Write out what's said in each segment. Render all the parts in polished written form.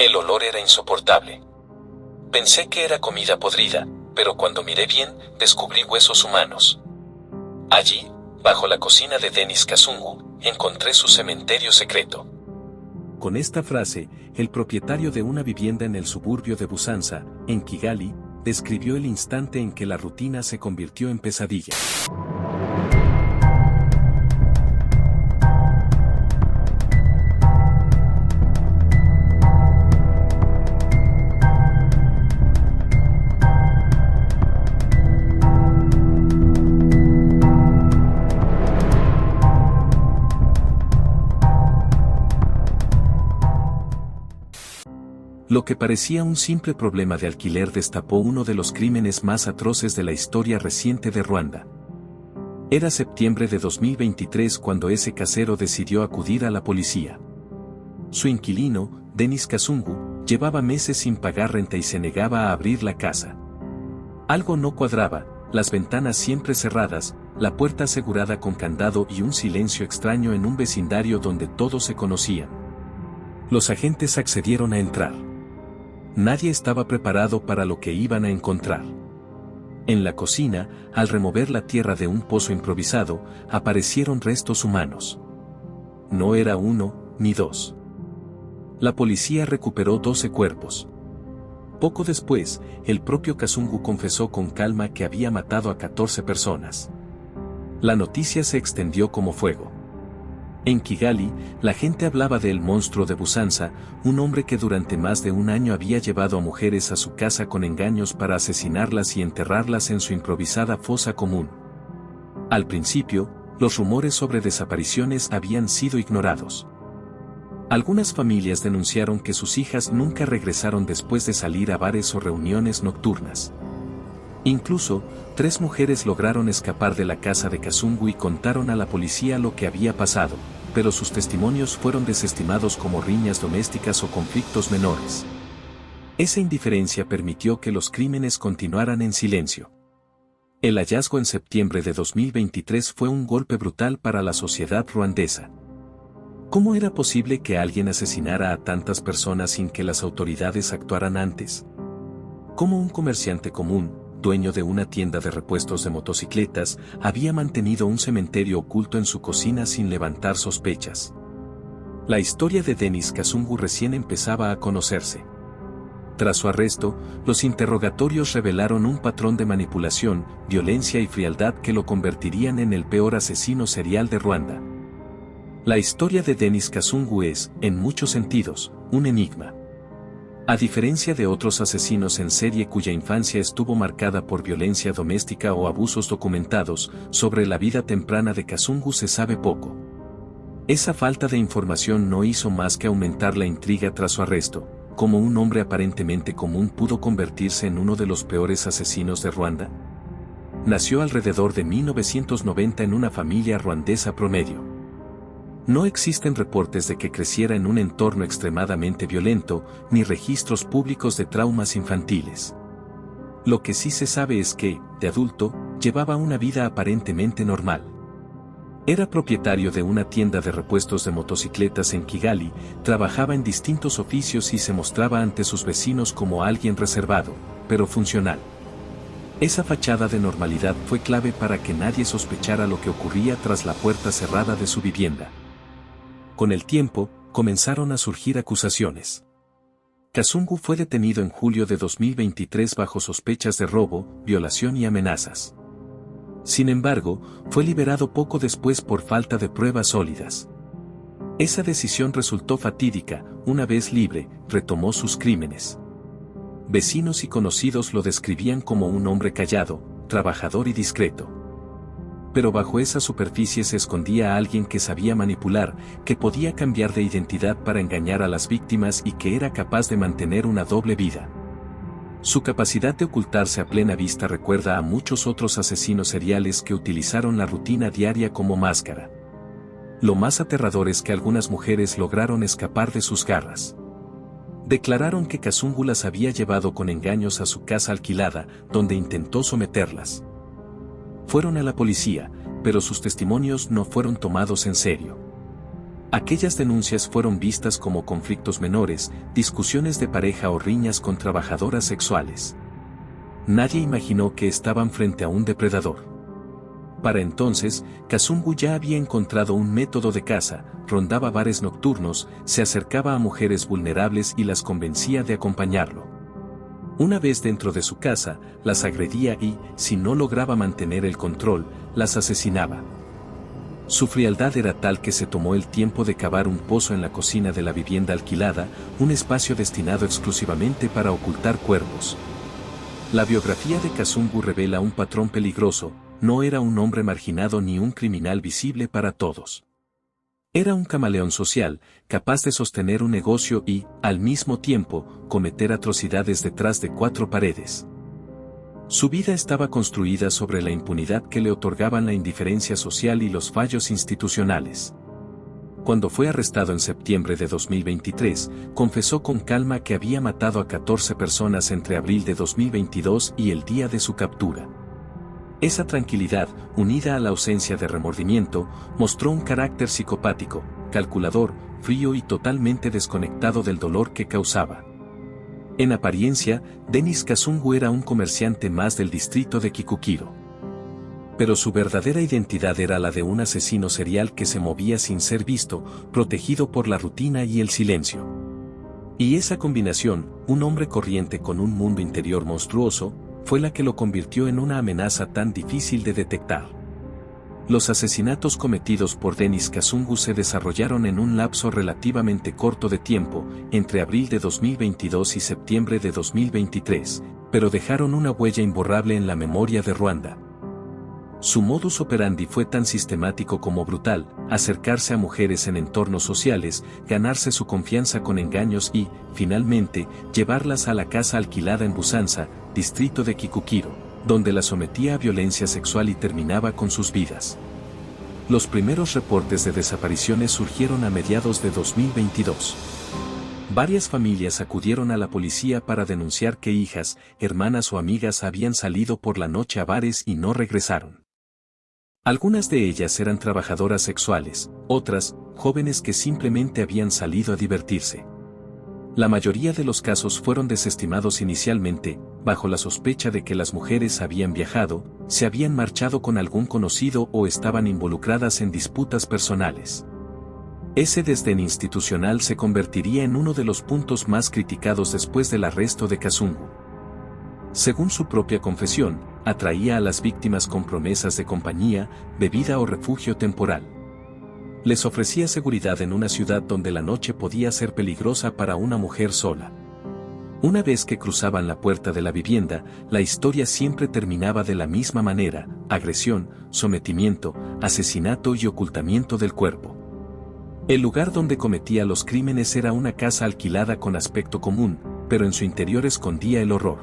El olor era insoportable. Pensé que era comida podrida, pero cuando miré bien, descubrí huesos humanos. Allí, bajo la cocina de Denis Kasungu, encontré su cementerio secreto. Con esta frase, el propietario de una vivienda en el suburbio de Busanza, en Kigali, describió el instante en que la rutina se convirtió en pesadilla. Lo que parecía un simple problema de alquiler destapó uno de los crímenes más atroces de la historia reciente de Ruanda. Era septiembre de 2023 cuando ese casero decidió acudir a la policía. Su inquilino, Denis Kasungu, llevaba meses sin pagar renta y se negaba a abrir la casa. Algo no cuadraba, las ventanas siempre cerradas, la puerta asegurada con candado y un silencio extraño en un vecindario donde todos se conocían. Los agentes accedieron a entrar. Nadie estaba preparado para lo que iban a encontrar. En la cocina, al remover la tierra de un pozo improvisado, aparecieron restos humanos. No era uno, ni dos. La policía recuperó 12 cuerpos. Poco después, el propio Kasungu confesó con calma que había matado a 14 personas. La noticia se extendió como fuego. En Kigali, la gente hablaba del monstruo de Busanza, un hombre que durante más de un año había llevado a mujeres a su casa con engaños para asesinarlas y enterrarlas en su improvisada fosa común. Al principio, los rumores sobre desapariciones habían sido ignorados. Algunas familias denunciaron que sus hijas nunca regresaron después de salir a bares o reuniones nocturnas. Incluso, 3 mujeres lograron escapar de la casa de Kasungu y contaron a la policía lo que había pasado, pero sus testimonios fueron desestimados como riñas domésticas o conflictos menores. Esa indiferencia permitió que los crímenes continuaran en silencio. El hallazgo en septiembre de 2023 fue un golpe brutal para la sociedad ruandesa. ¿Cómo era posible que alguien asesinara a tantas personas sin que las autoridades actuaran antes? ¿Cómo un comerciante común, dueño de una tienda de repuestos de motocicletas, había mantenido un cementerio oculto en su cocina sin levantar sospechas? La historia de Denis Kasungu recién empezaba a conocerse. Tras su arresto, los interrogatorios revelaron un patrón de manipulación, violencia y frialdad que lo convertirían en el peor asesino serial de Ruanda. La historia de Denis Kasungu es, en muchos sentidos, un enigma. A diferencia de otros asesinos en serie cuya infancia estuvo marcada por violencia doméstica o abusos documentados, sobre la vida temprana de Kasungu se sabe poco. Esa falta de información no hizo más que aumentar la intriga tras su arresto. ¿Cómo un hombre aparentemente común pudo convertirse en uno de los peores asesinos de Ruanda? Nació alrededor de 1990 en una familia ruandesa promedio. No existen reportes de que creciera en un entorno extremadamente violento, ni registros públicos de traumas infantiles. Lo que sí se sabe es que, de adulto, llevaba una vida aparentemente normal. Era propietario de una tienda de repuestos de motocicletas en Kigali, trabajaba en distintos oficios y se mostraba ante sus vecinos como alguien reservado, pero funcional. Esa fachada de normalidad fue clave para que nadie sospechara lo que ocurría tras la puerta cerrada de su vivienda. Con el tiempo, comenzaron a surgir acusaciones. Kasungu fue detenido en julio de 2023 bajo sospechas de robo, violación y amenazas. Sin embargo, fue liberado poco después por falta de pruebas sólidas. Esa decisión resultó fatídica. Una vez libre, retomó sus crímenes. Vecinos y conocidos lo describían como un hombre callado, trabajador y discreto. Pero bajo esa superficie se escondía a alguien que sabía manipular, que podía cambiar de identidad para engañar a las víctimas y que era capaz de mantener una doble vida. Su capacidad de ocultarse a plena vista recuerda a muchos otros asesinos seriales que utilizaron la rutina diaria como máscara. Lo más aterrador es que algunas mujeres lograron escapar de sus garras. Declararon que Kasungu las había llevado con engaños a su casa alquilada, donde intentó someterlas. Fueron a la policía, pero sus testimonios no fueron tomados en serio. Aquellas denuncias fueron vistas como conflictos menores, discusiones de pareja o riñas con trabajadoras sexuales. Nadie imaginó que estaban frente a un depredador. Para entonces, Kazungu ya había encontrado un método de caza, rondaba bares nocturnos, se acercaba a mujeres vulnerables y las convencía de acompañarlo. Una vez dentro de su casa, las agredía y, si no lograba mantener el control, las asesinaba. Su frialdad era tal que se tomó el tiempo de cavar un pozo en la cocina de la vivienda alquilada, un espacio destinado exclusivamente para ocultar cuerpos. La biografía de Kazungu revela un patrón peligroso, no era un hombre marginado ni un criminal visible para todos. Era un camaleón social, capaz de sostener un negocio y, al mismo tiempo, cometer atrocidades detrás de cuatro paredes. Su vida estaba construida sobre la impunidad que le otorgaban la indiferencia social y los fallos institucionales. Cuando fue arrestado en septiembre de 2023, confesó con calma que había matado a 14 personas entre abril de 2022 y el día de su captura. Esa tranquilidad, unida a la ausencia de remordimiento, mostró un carácter psicopático, calculador, frío y totalmente desconectado del dolor que causaba. En apariencia, Denis Kazungu era un comerciante más del distrito de Kikukiro. Pero su verdadera identidad era la de un asesino serial que se movía sin ser visto, protegido por la rutina y el silencio. Y esa combinación, un hombre corriente con un mundo interior monstruoso, fue la que lo convirtió en una amenaza tan difícil de detectar. Los asesinatos cometidos por Denis Kazungu se desarrollaron en un lapso relativamente corto de tiempo, entre abril de 2022 y septiembre de 2023, pero dejaron una huella imborrable en la memoria de Ruanda. Su modus operandi fue tan sistemático como brutal: acercarse a mujeres en entornos sociales, ganarse su confianza con engaños y, finalmente, llevarlas a la casa alquilada en Busanza, distrito de Kikukiro, donde la sometía a violencia sexual y terminaba con sus vidas. Los primeros reportes de desapariciones surgieron a mediados de 2022. Varias familias acudieron a la policía para denunciar que hijas, hermanas o amigas habían salido por la noche a bares y no regresaron. Algunas de ellas eran trabajadoras sexuales, otras, jóvenes que simplemente habían salido a divertirse. La mayoría de los casos fueron desestimados inicialmente, bajo la sospecha de que las mujeres habían viajado, se habían marchado con algún conocido o estaban involucradas en disputas personales. Ese desdén institucional se convertiría en uno de los puntos más criticados después del arresto de Kazungu. Según su propia confesión, atraía a las víctimas con promesas de compañía, bebida o refugio temporal. Les ofrecía seguridad en una ciudad donde la noche podía ser peligrosa para una mujer sola. Una vez que cruzaban la puerta de la vivienda, la historia siempre terminaba de la misma manera: agresión, sometimiento, asesinato y ocultamiento del cuerpo. El lugar donde cometía los crímenes era una casa alquilada con aspecto común, pero en su interior escondía el horror.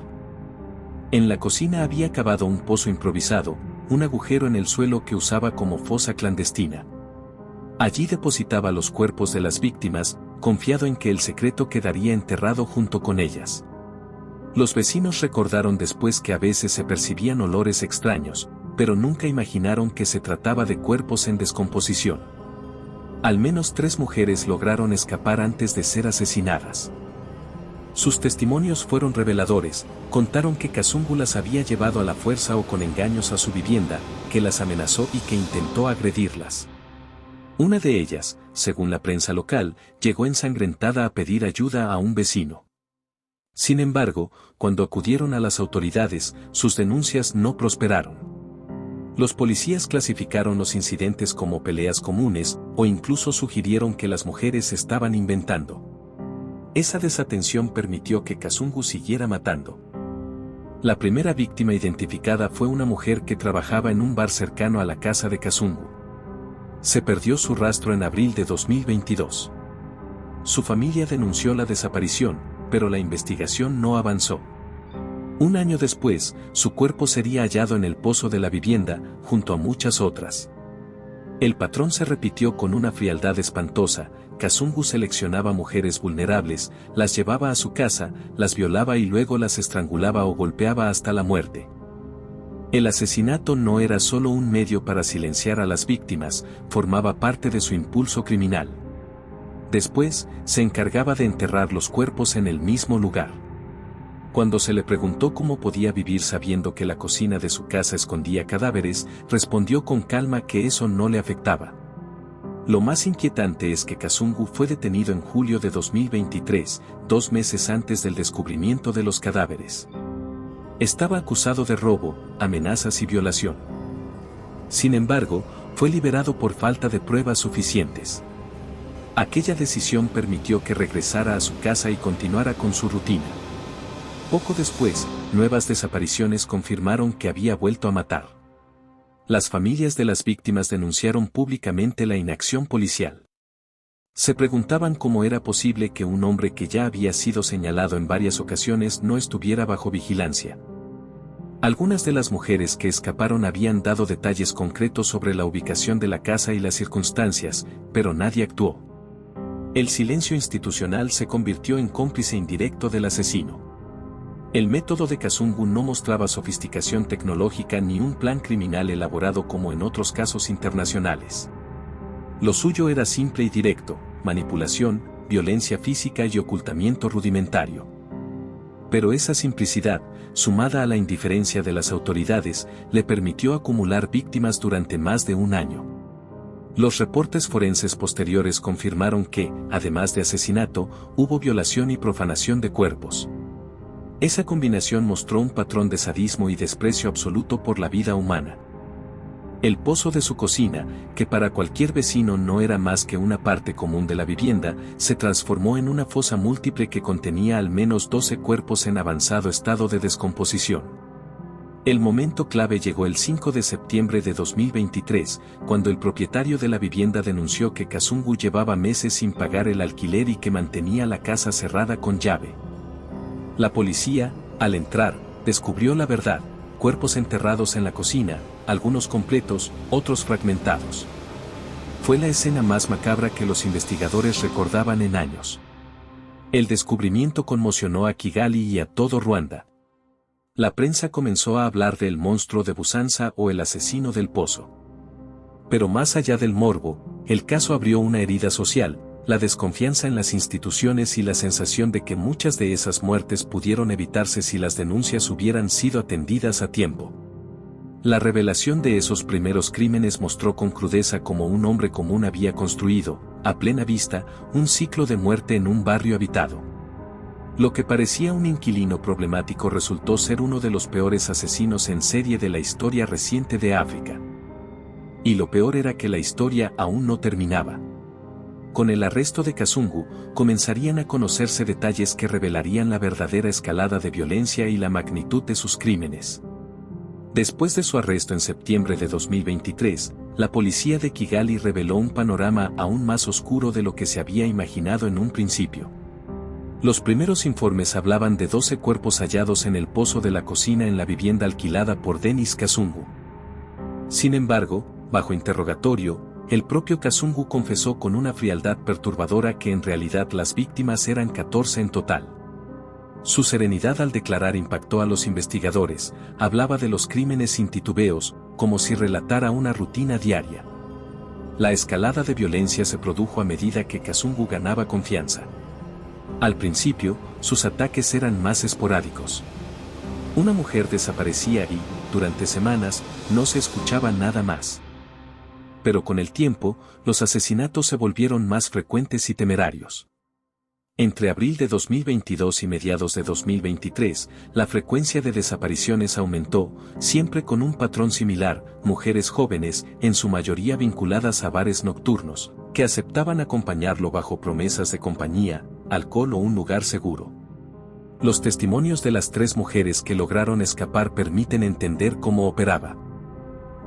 En la cocina había cavado un pozo improvisado, un agujero en el suelo que usaba como fosa clandestina. Allí depositaba los cuerpos de las víctimas, confiado en que el secreto quedaría enterrado junto con ellas. Los vecinos recordaron después que a veces se percibían olores extraños, pero nunca imaginaron que se trataba de cuerpos en descomposición. Al menos 3 mujeres lograron escapar antes de ser asesinadas. Sus testimonios fueron reveladores, contaron que Kazungu las había llevado a la fuerza o con engaños a su vivienda, que las amenazó y que intentó agredirlas. Una de ellas, según la prensa local, llegó ensangrentada a pedir ayuda a un vecino. Sin embargo, cuando acudieron a las autoridades, sus denuncias no prosperaron. Los policías clasificaron los incidentes como peleas comunes, o incluso sugirieron que las mujeres estaban inventando. Esa desatención permitió que Kazungu siguiera matando. La primera víctima identificada fue una mujer que trabajaba en un bar cercano a la casa de Kazungu. Se perdió su rastro en abril de 2022. Su familia denunció la desaparición, pero la investigación no avanzó. Un año después, su cuerpo sería hallado en el pozo de la vivienda, junto a muchas otras. El patrón se repitió con una frialdad espantosa. Kazungu seleccionaba mujeres vulnerables, las llevaba a su casa, las violaba y luego las estrangulaba o golpeaba hasta la muerte. El asesinato no era solo un medio para silenciar a las víctimas, formaba parte de su impulso criminal. Después, se encargaba de enterrar los cuerpos en el mismo lugar. Cuando se le preguntó cómo podía vivir sabiendo que la cocina de su casa escondía cadáveres, respondió con calma que eso no le afectaba. Lo más inquietante es que Kazungu fue detenido en julio de 2023, 2 meses antes del descubrimiento de los cadáveres. Estaba acusado de robo, amenazas y violación. Sin embargo, fue liberado por falta de pruebas suficientes. Aquella decisión permitió que regresara a su casa y continuara con su rutina. Poco después, nuevas desapariciones confirmaron que había vuelto a matar. Las familias de las víctimas denunciaron públicamente la inacción policial. Se preguntaban cómo era posible que un hombre que ya había sido señalado en varias ocasiones no estuviera bajo vigilancia. Algunas de las mujeres que escaparon habían dado detalles concretos sobre la ubicación de la casa y las circunstancias, pero nadie actuó. El silencio institucional se convirtió en cómplice indirecto del asesino. El método de Kazungu no mostraba sofisticación tecnológica ni un plan criminal elaborado como en otros casos internacionales. Lo suyo era simple y directo: manipulación, violencia física y ocultamiento rudimentario. Pero esa simplicidad, sumada a la indiferencia de las autoridades, le permitió acumular víctimas durante más de un año. Los reportes forenses posteriores confirmaron que, además de asesinato, hubo violación y profanación de cuerpos. Esa combinación mostró un patrón de sadismo y desprecio absoluto por la vida humana. El pozo de su cocina, que para cualquier vecino no era más que una parte común de la vivienda, se transformó en una fosa múltiple que contenía al menos 12 cuerpos en avanzado estado de descomposición. El momento clave llegó el 5 de septiembre de 2023, cuando el propietario de la vivienda denunció que Kazungu llevaba meses sin pagar el alquiler y que mantenía la casa cerrada con llave. La policía, al entrar, descubrió la verdad: cuerpos enterrados en la cocina, algunos completos, otros fragmentados. Fue la escena más macabra que los investigadores recordaban en años. El descubrimiento conmocionó a Kigali y a todo Ruanda. La prensa comenzó a hablar del monstruo de Busanza o el asesino del pozo. Pero más allá del morbo, el caso abrió una herida social: la desconfianza en las instituciones y la sensación de que muchas de esas muertes pudieron evitarse si las denuncias hubieran sido atendidas a tiempo. La revelación de esos primeros crímenes mostró con crudeza cómo un hombre común había construido, a plena vista, un ciclo de muerte en un barrio habitado. Lo que parecía un inquilino problemático resultó ser uno de los peores asesinos en serie de la historia reciente de África. Y lo peor era que la historia aún no terminaba. Con el arresto de Kazungu, comenzarían a conocerse detalles que revelarían la verdadera escalada de violencia y la magnitud de sus crímenes. Después de su arresto en septiembre de 2023, la policía de Kigali reveló un panorama aún más oscuro de lo que se había imaginado en un principio. Los primeros informes hablaban de 12 cuerpos hallados en el pozo de la cocina en la vivienda alquilada por Denis Kazungu. Sin embargo, bajo interrogatorio, el propio Kazungu confesó con una frialdad perturbadora que en realidad las víctimas eran 14 en total. Su serenidad al declarar impactó a los investigadores: hablaba de los crímenes sin titubeos, como si relatara una rutina diaria. La escalada de violencia se produjo a medida que Kazungu ganaba confianza. Al principio, sus ataques eran más esporádicos. Una mujer desaparecía y, durante semanas, no se escuchaba nada más. Pero con el tiempo, los asesinatos se volvieron más frecuentes y temerarios. Entre abril de 2022 y mediados de 2023, la frecuencia de desapariciones aumentó, siempre con un patrón similar: mujeres jóvenes, en su mayoría vinculadas a bares nocturnos, que aceptaban acompañarlo bajo promesas de compañía, alcohol o un lugar seguro. Los testimonios de las 3 mujeres que lograron escapar permiten entender cómo operaba.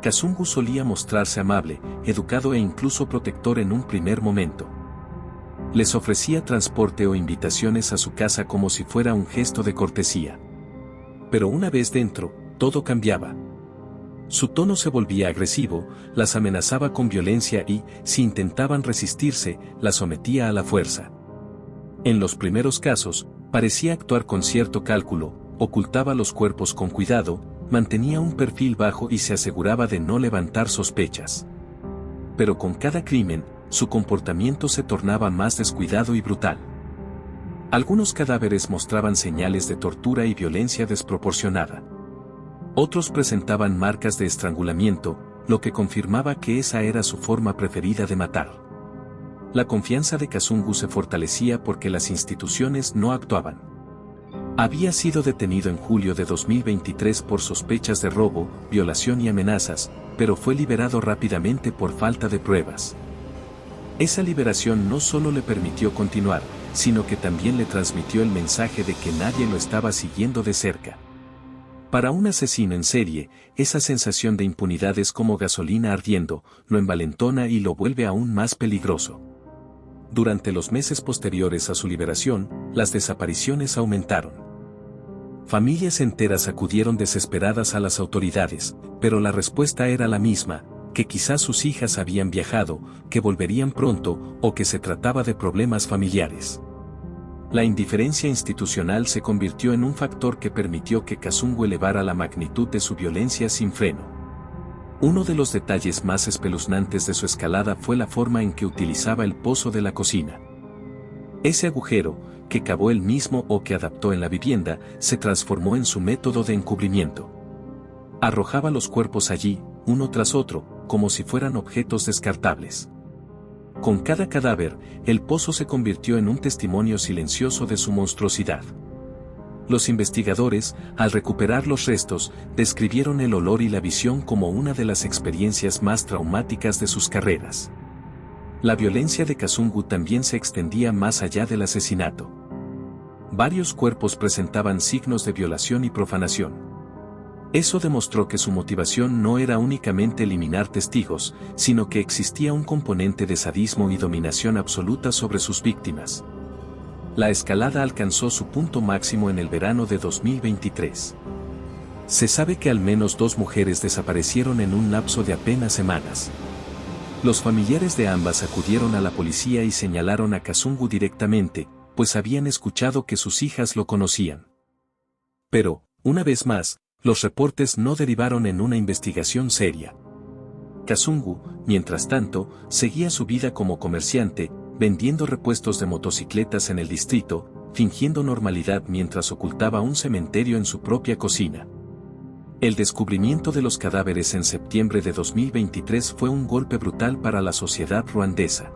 Kazungu solía mostrarse amable, educado e incluso protector en un primer momento. Les ofrecía transporte o invitaciones a su casa como si fuera un gesto de cortesía. Pero una vez dentro, todo cambiaba. Su tono se volvía agresivo, las amenazaba con violencia y, si intentaban resistirse, las sometía a la fuerza. En los primeros casos, parecía actuar con cierto cálculo: ocultaba los cuerpos con cuidado, mantenía un perfil bajo y se aseguraba de no levantar sospechas. Pero con cada crimen, su comportamiento se tornaba más descuidado y brutal. Algunos cadáveres mostraban señales de tortura y violencia desproporcionada. Otros presentaban marcas de estrangulamiento, lo que confirmaba que esa era su forma preferida de matar. La confianza de Kazungu se fortalecía porque las instituciones no actuaban. Había sido detenido en julio de 2023 por sospechas de robo, violación y amenazas, pero fue liberado rápidamente por falta de pruebas. Esa liberación no solo le permitió continuar, sino que también le transmitió el mensaje de que nadie lo estaba siguiendo de cerca. Para un asesino en serie, esa sensación de impunidad es como gasolina ardiendo, lo envalentona y lo vuelve aún más peligroso. Durante los meses posteriores a su liberación, las desapariciones aumentaron. Familias enteras acudieron desesperadas a las autoridades, pero la respuesta era la misma, que quizás sus hijas habían viajado, que volverían pronto o que se trataba de problemas familiares. La indiferencia institucional se convirtió en un factor que permitió que Kazungu elevara la magnitud de su violencia sin freno. Uno de los detalles más espeluznantes de su escalada fue la forma en que utilizaba el pozo de la cocina. Ese agujero, que cavó él mismo o que adaptó en la vivienda, se transformó en su método de encubrimiento. Arrojaba los cuerpos allí, uno tras otro, como si fueran objetos descartables. Con cada cadáver, el pozo se convirtió en un testimonio silencioso de su monstruosidad. Los investigadores, al recuperar los restos, describieron el olor y la visión como una de las experiencias más traumáticas de sus carreras. La violencia de Kazungu también se extendía más allá del asesinato. Varios cuerpos presentaban signos de violación y profanación. Eso demostró que su motivación no era únicamente eliminar testigos, sino que existía un componente de sadismo y dominación absoluta sobre sus víctimas. La escalada alcanzó su punto máximo en el verano de 2023. Se sabe que al menos 2 mujeres desaparecieron en un lapso de apenas semanas. Los familiares de ambas acudieron a la policía y señalaron a Kazungu directamente, pues habían escuchado que sus hijas lo conocían. Pero, una vez más, los reportes no derivaron en una investigación seria. Kazungu, mientras tanto, seguía su vida como comerciante, vendiendo repuestos de motocicletas en el distrito, fingiendo normalidad mientras ocultaba un cementerio en su propia cocina. El descubrimiento de los cadáveres en septiembre de 2023 fue un golpe brutal para la sociedad ruandesa.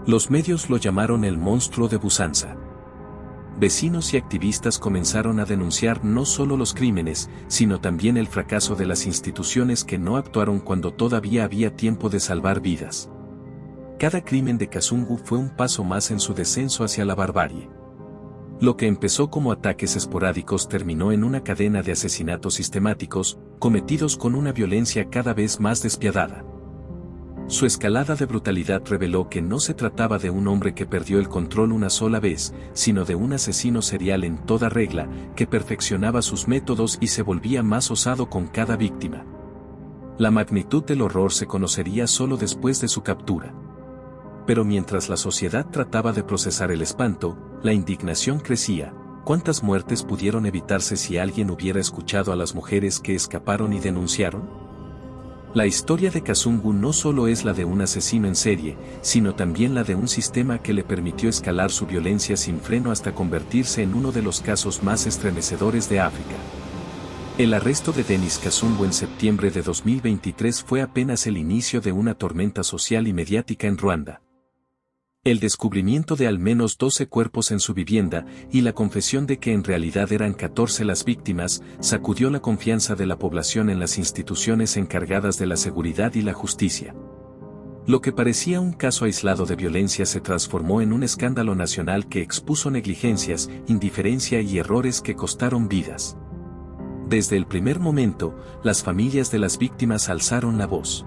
Los medios lo llamaron el monstruo de Busanza. Vecinos y activistas comenzaron a denunciar no solo los crímenes, sino también el fracaso de las instituciones que no actuaron cuando todavía había tiempo de salvar vidas. Cada crimen de Kazungu fue un paso más en su descenso hacia la barbarie. Lo que empezó como ataques esporádicos terminó en una cadena de asesinatos sistemáticos, cometidos con una violencia cada vez más despiadada. Su escalada de brutalidad reveló que no se trataba de un hombre que perdió el control una sola vez, sino de un asesino serial en toda regla, que perfeccionaba sus métodos y se volvía más osado con cada víctima. La magnitud del horror se conocería solo después de su captura. Pero mientras la sociedad trataba de procesar el espanto, la indignación crecía. ¿Cuántas muertes pudieron evitarse si alguien hubiera escuchado a las mujeres que escaparon y denunciaron? La historia de Kazungu no solo es la de un asesino en serie, sino también la de un sistema que le permitió escalar su violencia sin freno hasta convertirse en uno de los casos más estremecedores de África. El arresto de Denis Kazungu en septiembre de 2023 fue apenas el inicio de una tormenta social y mediática en Ruanda. El descubrimiento de al menos 12 cuerpos en su vivienda y la confesión de que en realidad eran 14 las víctimas, sacudió la confianza de la población en las instituciones encargadas de la seguridad y la justicia. Lo que parecía un caso aislado de violencia se transformó en un escándalo nacional que expuso negligencias, indiferencia y errores que costaron vidas. Desde el primer momento, las familias de las víctimas alzaron la voz.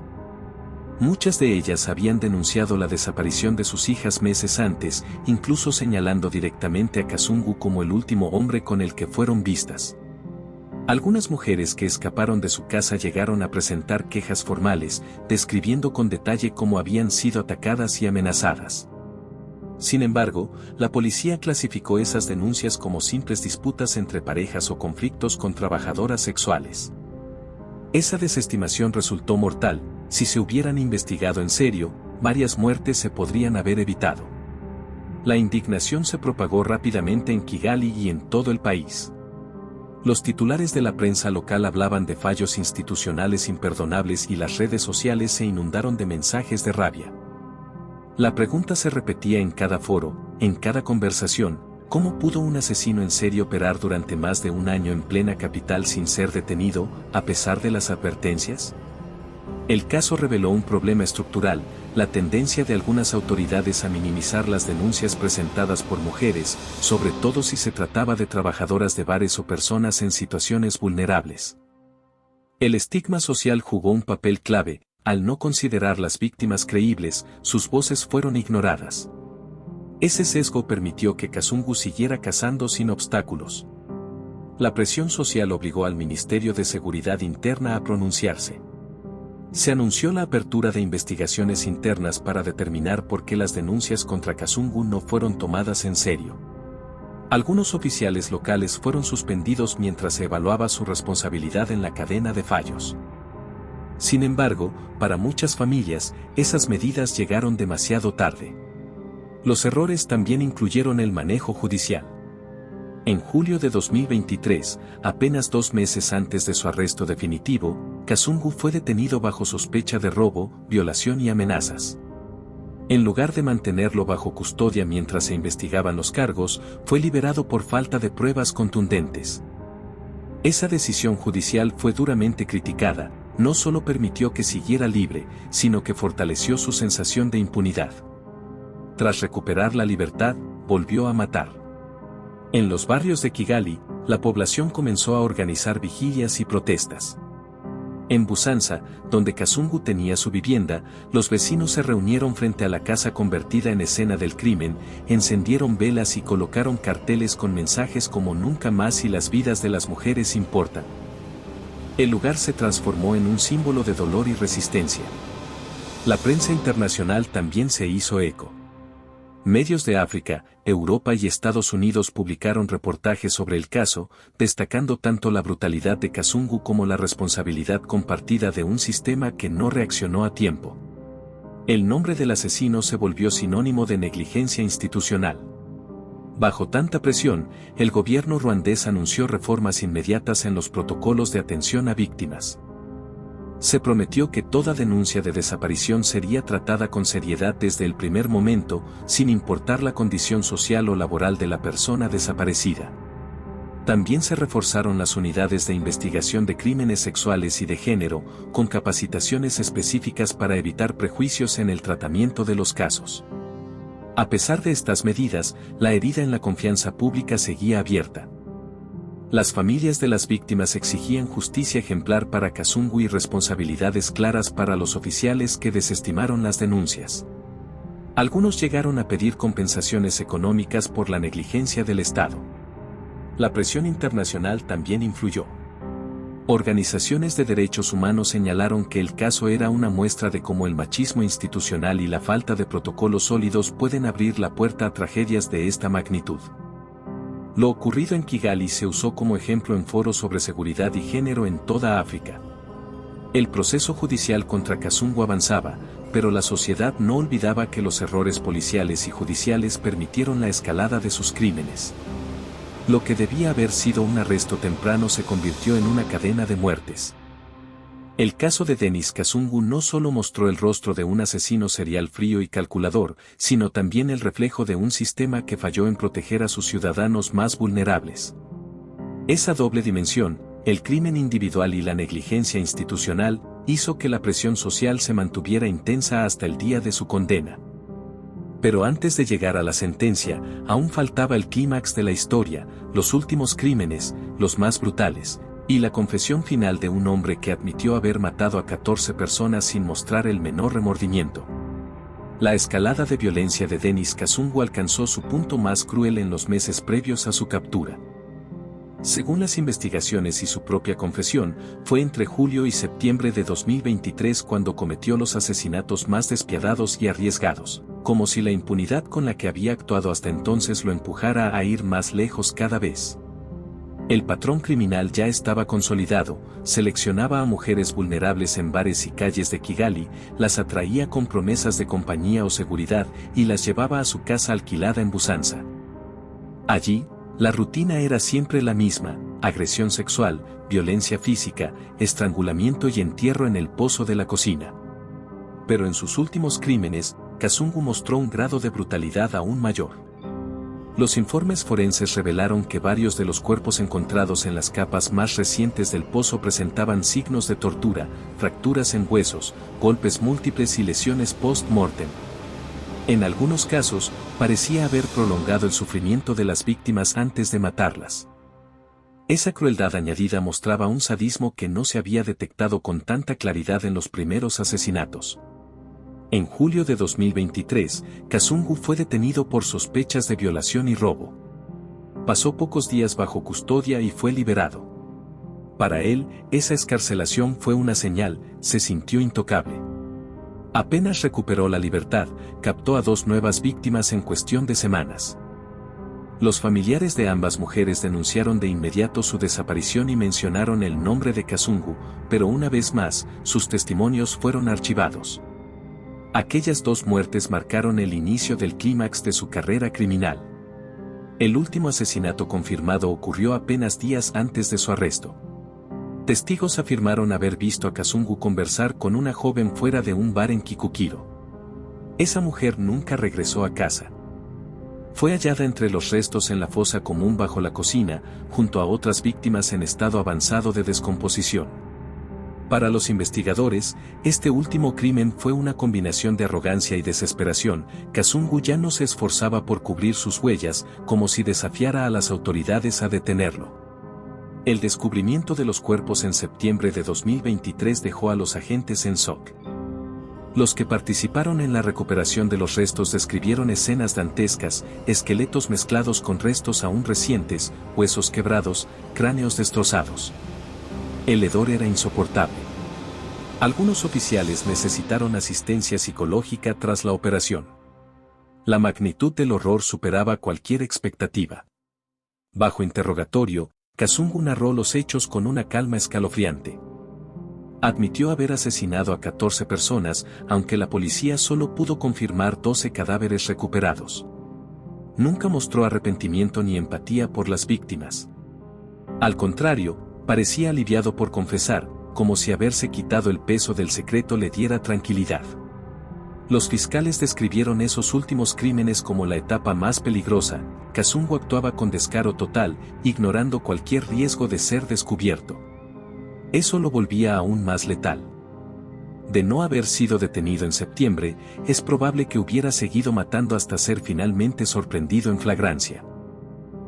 Muchas de ellas habían denunciado la desaparición de sus hijas meses antes, incluso señalando directamente a Kazungu como el último hombre con el que fueron vistas. Algunas mujeres que escaparon de su casa llegaron a presentar quejas formales, describiendo con detalle cómo habían sido atacadas y amenazadas. Sin embargo, la policía clasificó esas denuncias como simples disputas entre parejas o conflictos con trabajadoras sexuales. Esa desestimación resultó mortal. Si se hubieran investigado en serio, varias muertes se podrían haber evitado. La indignación se propagó rápidamente en Kigali y en todo el país. Los titulares de la prensa local hablaban de fallos institucionales imperdonables y las redes sociales se inundaron de mensajes de rabia. La pregunta se repetía en cada foro, en cada conversación: ¿cómo pudo un asesino en serie operar durante más de un año en plena capital sin ser detenido, a pesar de las advertencias? El caso reveló un problema estructural: la tendencia de algunas autoridades a minimizar las denuncias presentadas por mujeres, sobre todo si se trataba de trabajadoras de bares o personas en situaciones vulnerables. El estigma social jugó un papel clave: al no considerar las víctimas creíbles, sus voces fueron ignoradas. Ese sesgo permitió que Kasungu siguiera cazando sin obstáculos. La presión social obligó al Ministerio de Seguridad Interna a pronunciarse. Se anunció la apertura de investigaciones internas para determinar por qué las denuncias contra Kasungu no fueron tomadas en serio. Algunos oficiales locales fueron suspendidos mientras se evaluaba su responsabilidad en la cadena de fallos. Sin embargo, para muchas familias, esas medidas llegaron demasiado tarde. Los errores también incluyeron el manejo judicial. En julio de 2023, apenas 2 meses antes de su arresto definitivo, Kasungu fue detenido bajo sospecha de robo, violación y amenazas. En lugar de mantenerlo bajo custodia mientras se investigaban los cargos, fue liberado por falta de pruebas contundentes. Esa decisión judicial fue duramente criticada: no solo permitió que siguiera libre, sino que fortaleció su sensación de impunidad. Tras recuperar la libertad, volvió a matar. En los barrios de Kigali, la población comenzó a organizar vigilias y protestas. En Busanza, donde Kasungu tenía su vivienda, los vecinos se reunieron frente a la casa convertida en escena del crimen, encendieron velas y colocaron carteles con mensajes como "Nunca más" y "Las vidas de las mujeres importan". El lugar se transformó en un símbolo de dolor y resistencia. La prensa internacional también se hizo eco. Medios de África, Europa y Estados Unidos publicaron reportajes sobre el caso, destacando tanto la brutalidad de Kasungu como la responsabilidad compartida de un sistema que no reaccionó a tiempo. El nombre del asesino se volvió sinónimo de negligencia institucional. Bajo tanta presión, el gobierno ruandés anunció reformas inmediatas en los protocolos de atención a víctimas. Se prometió que toda denuncia de desaparición sería tratada con seriedad desde el primer momento, sin importar la condición social o laboral de la persona desaparecida. También se reforzaron las unidades de investigación de crímenes sexuales y de género, con capacitaciones específicas para evitar prejuicios en el tratamiento de los casos. A pesar de estas medidas, la herida en la confianza pública seguía abierta. Las familias de las víctimas exigían justicia ejemplar para Kasungu y responsabilidades claras para los oficiales que desestimaron las denuncias. Algunos llegaron a pedir compensaciones económicas por la negligencia del Estado. La presión internacional también influyó. Organizaciones de derechos humanos señalaron que el caso era una muestra de cómo el machismo institucional y la falta de protocolos sólidos pueden abrir la puerta a tragedias de esta magnitud. Lo ocurrido en Kigali se usó como ejemplo en foros sobre seguridad y género en toda África. El proceso judicial contra Kasungu avanzaba, pero la sociedad no olvidaba que los errores policiales y judiciales permitieron la escalada de sus crímenes. Lo que debía haber sido un arresto temprano se convirtió en una cadena de muertes. El caso de Denis Kasungu no solo mostró el rostro de un asesino serial frío y calculador, sino también el reflejo de un sistema que falló en proteger a sus ciudadanos más vulnerables. Esa doble dimensión, el crimen individual y la negligencia institucional, hizo que la presión social se mantuviera intensa hasta el día de su condena. Pero antes de llegar a la sentencia, aún faltaba el clímax de la historia, los últimos crímenes, los más brutales, y la confesión final de un hombre que admitió haber matado a 14 personas sin mostrar el menor remordimiento. La escalada de violencia de Denis Kasungu alcanzó su punto más cruel en los meses previos a su captura. Según las investigaciones y su propia confesión, fue entre julio y septiembre de 2023 cuando cometió los asesinatos más despiadados y arriesgados, como si la impunidad con la que había actuado hasta entonces lo empujara a ir más lejos cada vez. El patrón criminal ya estaba consolidado, seleccionaba a mujeres vulnerables en bares y calles de Kigali, las atraía con promesas de compañía o seguridad y las llevaba a su casa alquilada en Busanza. Allí, la rutina era siempre la misma: agresión sexual, violencia física, estrangulamiento y entierro en el pozo de la cocina. Pero en sus últimos crímenes, Kazungu mostró un grado de brutalidad aún mayor. Los informes forenses revelaron que varios de los cuerpos encontrados en las capas más recientes del pozo presentaban signos de tortura, fracturas en huesos, golpes múltiples y lesiones post-mortem. En algunos casos, parecía haber prolongado el sufrimiento de las víctimas antes de matarlas. Esa crueldad añadida mostraba un sadismo que no se había detectado con tanta claridad en los primeros asesinatos. En julio de 2023, Kazungu fue detenido por sospechas de violación y robo. Pasó pocos días bajo custodia y fue liberado. Para él, esa excarcelación fue una señal, se sintió intocable. Apenas recuperó la libertad, captó a 2 nuevas víctimas en cuestión de semanas. Los familiares de ambas mujeres denunciaron de inmediato su desaparición y mencionaron el nombre de Kazungu, pero una vez más, sus testimonios fueron archivados. Aquellas 2 muertes marcaron el inicio del clímax de su carrera criminal. El último asesinato confirmado ocurrió apenas días antes de su arresto. Testigos afirmaron haber visto a Kazungu conversar con una joven fuera de un bar en Kikukiro. Esa mujer nunca regresó a casa. Fue hallada entre los restos en la fosa común bajo la cocina, junto a otras víctimas en estado avanzado de descomposición. Para los investigadores, este último crimen fue una combinación de arrogancia y desesperación. Kazungu ya no se esforzaba por cubrir sus huellas, como si desafiara a las autoridades a detenerlo. El descubrimiento de los cuerpos en septiembre de 2023 dejó a los agentes en shock. Los que participaron en la recuperación de los restos describieron escenas dantescas: esqueletos mezclados con restos aún recientes, huesos quebrados, cráneos destrozados. El hedor era insoportable. Algunos oficiales necesitaron asistencia psicológica tras la operación. La magnitud del horror superaba cualquier expectativa. Bajo interrogatorio, Kazungu narró los hechos con una calma escalofriante. Admitió haber asesinado a 14 personas, aunque la policía solo pudo confirmar 12 cadáveres recuperados. Nunca mostró arrepentimiento ni empatía por las víctimas. Al contrario, parecía aliviado por confesar, como si haberse quitado el peso del secreto le diera tranquilidad. Los fiscales describieron esos últimos crímenes como la etapa más peligrosa. Kazungu actuaba con descaro total, ignorando cualquier riesgo de ser descubierto. Eso lo volvía aún más letal. De no haber sido detenido en septiembre, es probable que hubiera seguido matando hasta ser finalmente sorprendido en flagrancia.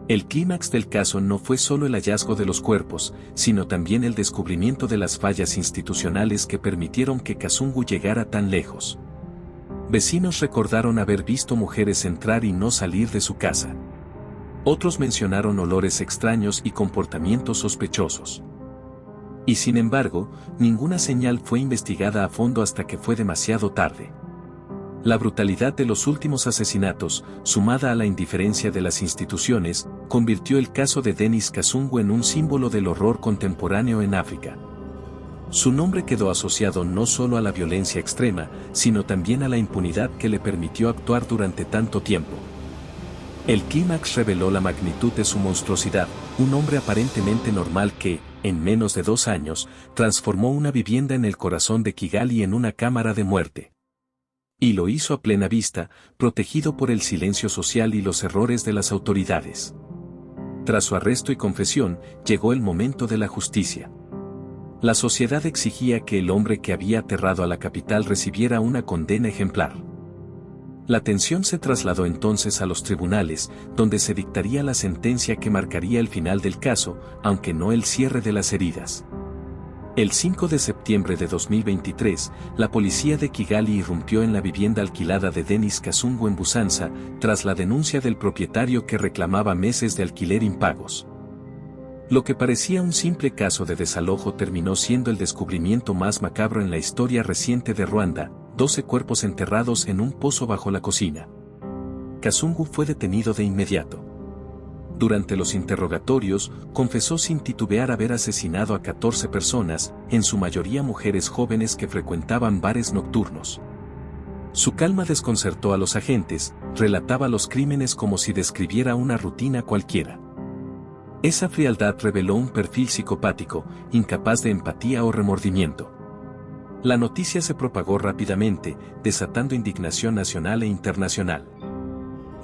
El clímax del caso no fue solo el hallazgo de los cuerpos, sino también el descubrimiento de las fallas institucionales que permitieron que Kazungu llegara tan lejos. Vecinos recordaron haber visto mujeres entrar y no salir de su casa. Otros mencionaron olores extraños y comportamientos sospechosos. Y sin embargo, ninguna señal fue investigada a fondo hasta que fue demasiado tarde. La brutalidad de los últimos asesinatos, sumada a la indiferencia de las instituciones, convirtió el caso de Denis Kazungu en un símbolo del horror contemporáneo en África. Su nombre quedó asociado no solo a la violencia extrema, sino también a la impunidad que le permitió actuar durante tanto tiempo. El clímax reveló la magnitud de su monstruosidad: un hombre aparentemente normal que, en menos de 2 años, transformó una vivienda en el corazón de Kigali en una cámara de muerte. Y lo hizo a plena vista, protegido por el silencio social y los errores de las autoridades. Tras su arresto y confesión, llegó el momento de la justicia. La sociedad exigía que el hombre que había aterrado a la capital recibiera una condena ejemplar. La tensión se trasladó entonces a los tribunales, donde se dictaría la sentencia que marcaría el final del caso, aunque no el cierre de las heridas. El 5 de septiembre de 2023, la policía de Kigali irrumpió en la vivienda alquilada de Denis Kazungu en Busanza, tras la denuncia del propietario que reclamaba meses de alquiler impagos. Lo que parecía un simple caso de desalojo terminó siendo el descubrimiento más macabro en la historia reciente de Ruanda: 12 cuerpos enterrados en un pozo bajo la cocina. Kazungu fue detenido de inmediato. Durante los interrogatorios, confesó sin titubear haber asesinado a 14 personas, en su mayoría mujeres jóvenes que frecuentaban bares nocturnos. Su calma desconcertó a los agentes, relataba los crímenes como si describiera una rutina cualquiera. Esa frialdad reveló un perfil psicopático, incapaz de empatía o remordimiento. La noticia se propagó rápidamente, desatando indignación nacional e internacional.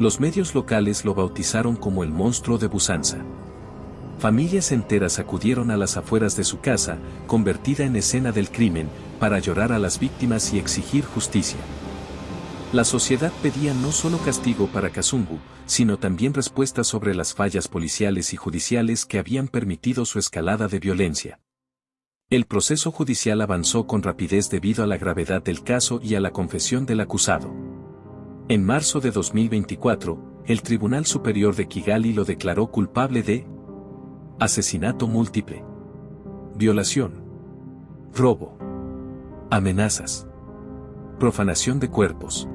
Los medios locales lo bautizaron como el monstruo de Busanza. Familias enteras acudieron a las afueras de su casa, convertida en escena del crimen, para llorar a las víctimas y exigir justicia. La sociedad pedía no solo castigo para Kazungu, sino también respuestas sobre las fallas policiales y judiciales que habían permitido su escalada de violencia. El proceso judicial avanzó con rapidez debido a la gravedad del caso y a la confesión del acusado. En marzo de 2024, el Tribunal Superior de Kigali lo declaró culpable de asesinato múltiple, violación, robo, amenazas, profanación de cuerpos.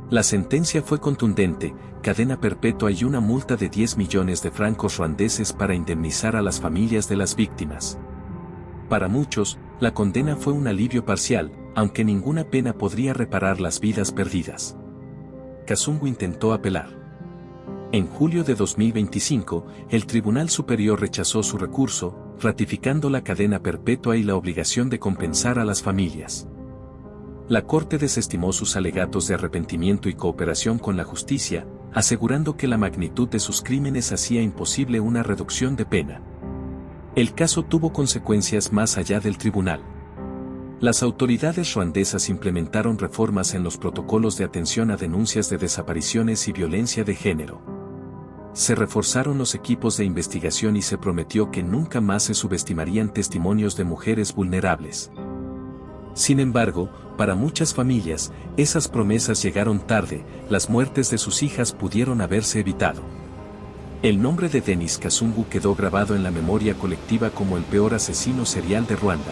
La sentencia fue contundente, cadena perpetua y una multa de 10 millones de francos ruandeses para indemnizar a las familias de las víctimas. Para muchos, la condena fue un alivio parcial, aunque ninguna pena podría reparar las vidas perdidas. Kazungu intentó apelar. En julio de 2025, el Tribunal Superior rechazó su recurso, ratificando la cadena perpetua y la obligación de compensar a las familias. La Corte desestimó sus alegatos de arrepentimiento y cooperación con la justicia, asegurando que la magnitud de sus crímenes hacía imposible una reducción de pena. El caso tuvo consecuencias más allá del tribunal. Las autoridades ruandesas implementaron reformas en los protocolos de atención a denuncias de desapariciones y violencia de género. Se reforzaron los equipos de investigación y se prometió que nunca más se subestimarían testimonios de mujeres vulnerables. Sin embargo, para muchas familias, esas promesas llegaron tarde, las muertes de sus hijas pudieron haberse evitado. El nombre de Denis Kazungu quedó grabado en la memoria colectiva como el peor asesino serial de Ruanda.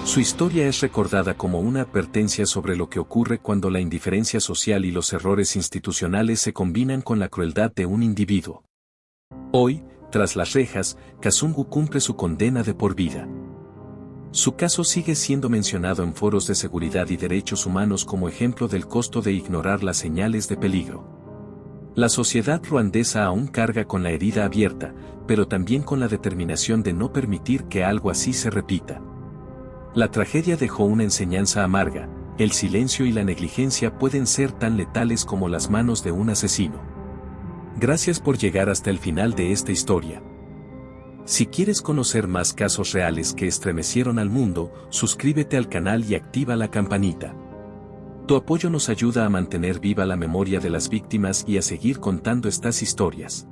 Su historia es recordada como una advertencia sobre lo que ocurre cuando la indiferencia social y los errores institucionales se combinan con la crueldad de un individuo. Hoy, tras las rejas, Kazungu cumple su condena de por vida. Su caso sigue siendo mencionado en foros de seguridad y derechos humanos como ejemplo del costo de ignorar las señales de peligro. La sociedad ruandesa aún carga con la herida abierta, pero también con la determinación de no permitir que algo así se repita. La tragedia dejó una enseñanza amarga: el silencio y la negligencia pueden ser tan letales como las manos de un asesino. Gracias por llegar hasta el final de esta historia. Si quieres conocer más casos reales que estremecieron al mundo, suscríbete al canal y activa la campanita. Tu apoyo nos ayuda a mantener viva la memoria de las víctimas y a seguir contando estas historias.